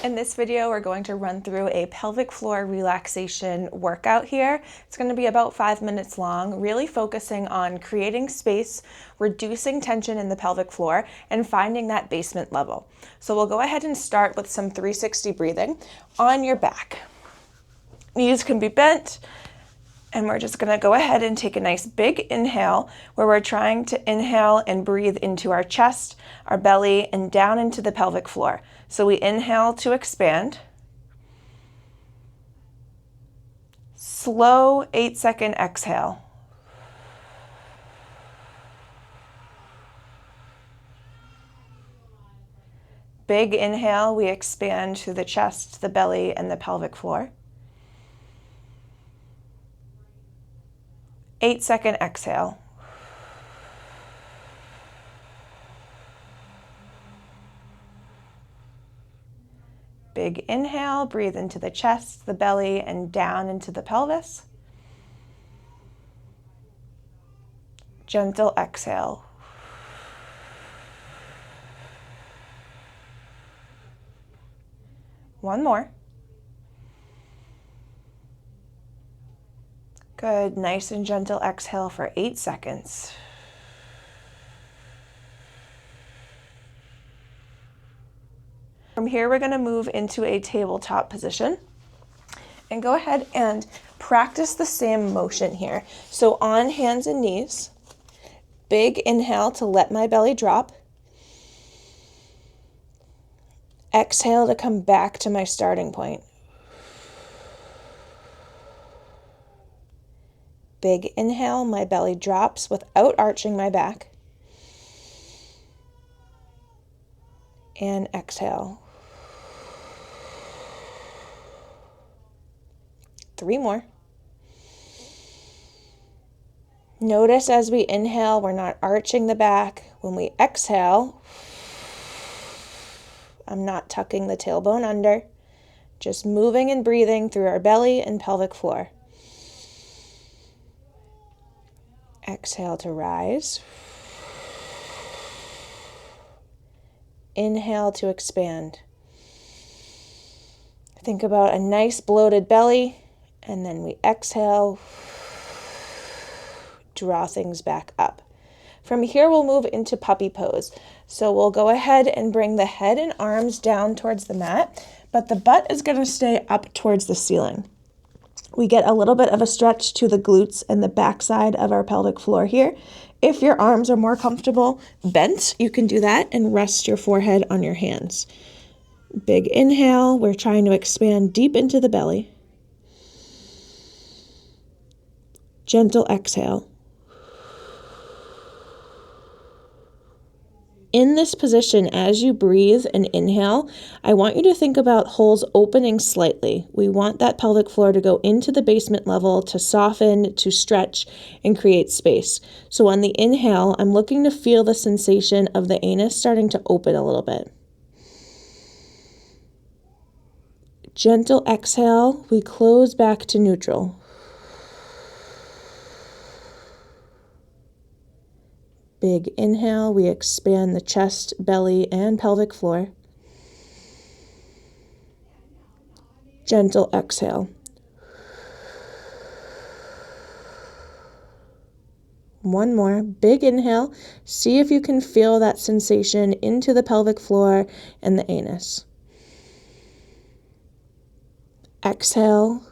In this video, we're going to run through a pelvic floor relaxation workout here. It's going to be about 5 minutes long, really focusing on creating space, reducing tension in the pelvic floor, and finding that basement level. So we'll go ahead and start with some 360 breathing on your back. Knees can be bent, and we're just going to go ahead and take a nice big inhale where we're trying to inhale and breathe into our chest, our belly, and down into the pelvic floor. So we inhale to expand. Slow 8-second exhale. Big inhale, we expand through the chest, the belly, and the pelvic floor. 8-second exhale. Big inhale, breathe into the chest, the belly, and down into the pelvis. Gentle exhale. One more. Good, nice and gentle exhale for 8 seconds. From here, we're going to move into a tabletop position and go ahead and practice the same motion here. So on hands and knees, big inhale to let my belly drop. Exhale to come back to my starting point. Big inhale, my belly drops without arching my back. And exhale. 3 more. Notice as we inhale, we're not arching the back. When we exhale, I'm not tucking the tailbone under, just moving and breathing through our belly and pelvic floor. Exhale to rise. Inhale to expand. Think about a nice bloated belly, and then we exhale, draw things back up. From here, we'll move into puppy pose. So we'll go ahead and bring the head and arms down towards the mat, but the butt is going to stay up towards the ceiling. We get a little bit of a stretch to the glutes and the backside of our pelvic floor here. If your arms are more comfortable bent, you can do that and rest your forehead on your hands. Big inhale, we're trying to expand deep into the belly. Gentle exhale. In this position, as you breathe and inhale, I want you to think about holes opening slightly. We want that pelvic floor to go into the basement level, to soften, to stretch, and create space. So on the inhale, I'm looking to feel the sensation of the anus starting to open a little bit. Gentle exhale, we close back to neutral. Big inhale, we expand the chest, belly, and pelvic floor. Gentle exhale. One more, big inhale. See if you can feel that sensation into the pelvic floor and the anus. Exhale.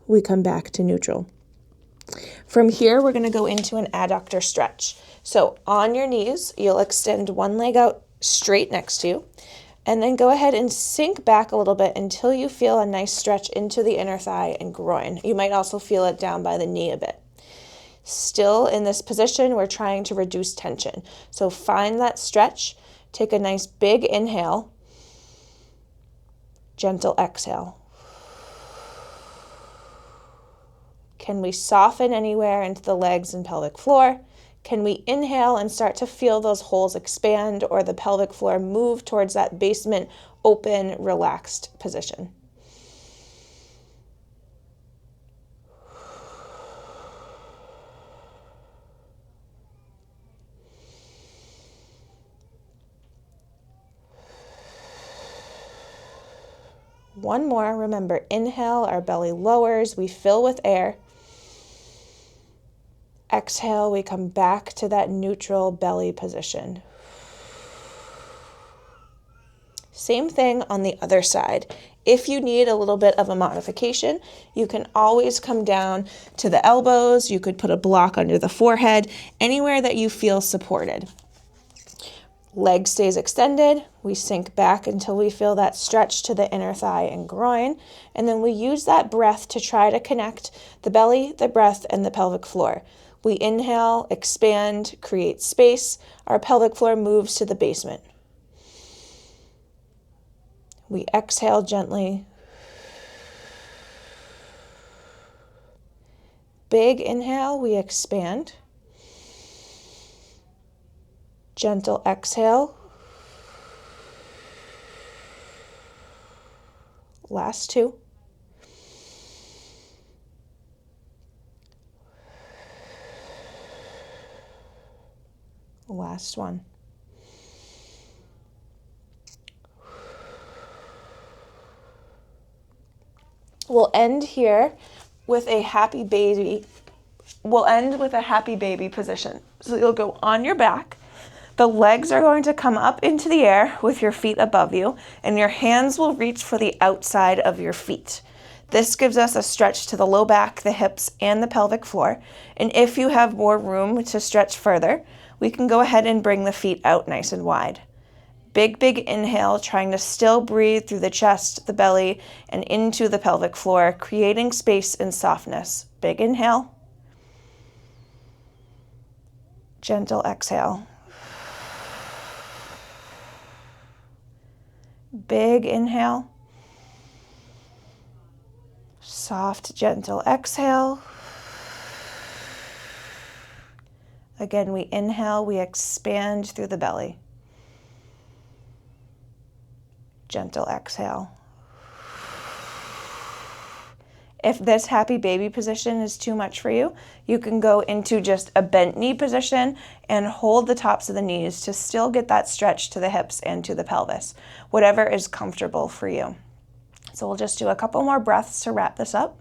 We come back to neutral. From here, we're going to go into an adductor stretch. So on your knees, you'll extend one leg out straight next to you, and then go ahead and sink back a little bit until you feel a nice stretch into the inner thigh and groin. You might also feel it down by the knee a bit. Still in this position, we're trying to reduce tension. So find that stretch, take a nice big inhale, gentle exhale. Can we soften anywhere into the legs and pelvic floor? Can we inhale and start to feel those holes expand or the pelvic floor move towards that basement, open, relaxed position? One more. Remember, inhale, our belly lowers, we fill with air. Exhale, we come back to that neutral belly position. Same thing on the other side. If you need a little bit of a modification, you can always come down to the elbows. You could put a block under the forehead, anywhere that you feel supported. Leg stays extended. We sink back until we feel that stretch to the inner thigh and groin. And then we use that breath to try to connect the belly, the breath, and the pelvic floor. We inhale, expand, create space. Our pelvic floor moves to the basement. We exhale gently. Big inhale, we expand. Gentle exhale. Last two. Last one. We'll end here with a happy baby. We'll end with a happy baby position. So you'll go on your back. The legs are going to come up into the air with your feet above you, and your hands will reach for the outside of your feet. This gives us a stretch to the low back, the hips, and the pelvic floor. And if you have more room to stretch further, we can go ahead and bring the feet out nice and wide. Big, big inhale, trying to still breathe through the chest, the belly, and into the pelvic floor, creating space and softness. Big inhale. Gentle exhale. Big inhale. Soft, gentle exhale. Again, we inhale, we expand through the belly. Gentle exhale. If this happy baby position is too much for you, you can go into just a bent knee position and hold the tops of the knees to still get that stretch to the hips and to the pelvis, whatever is comfortable for you. So we'll just do a couple more breaths to wrap this up.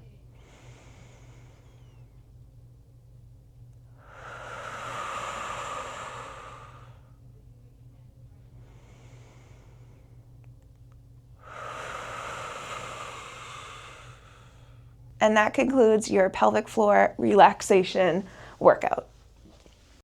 And that concludes your pelvic floor relaxation workout.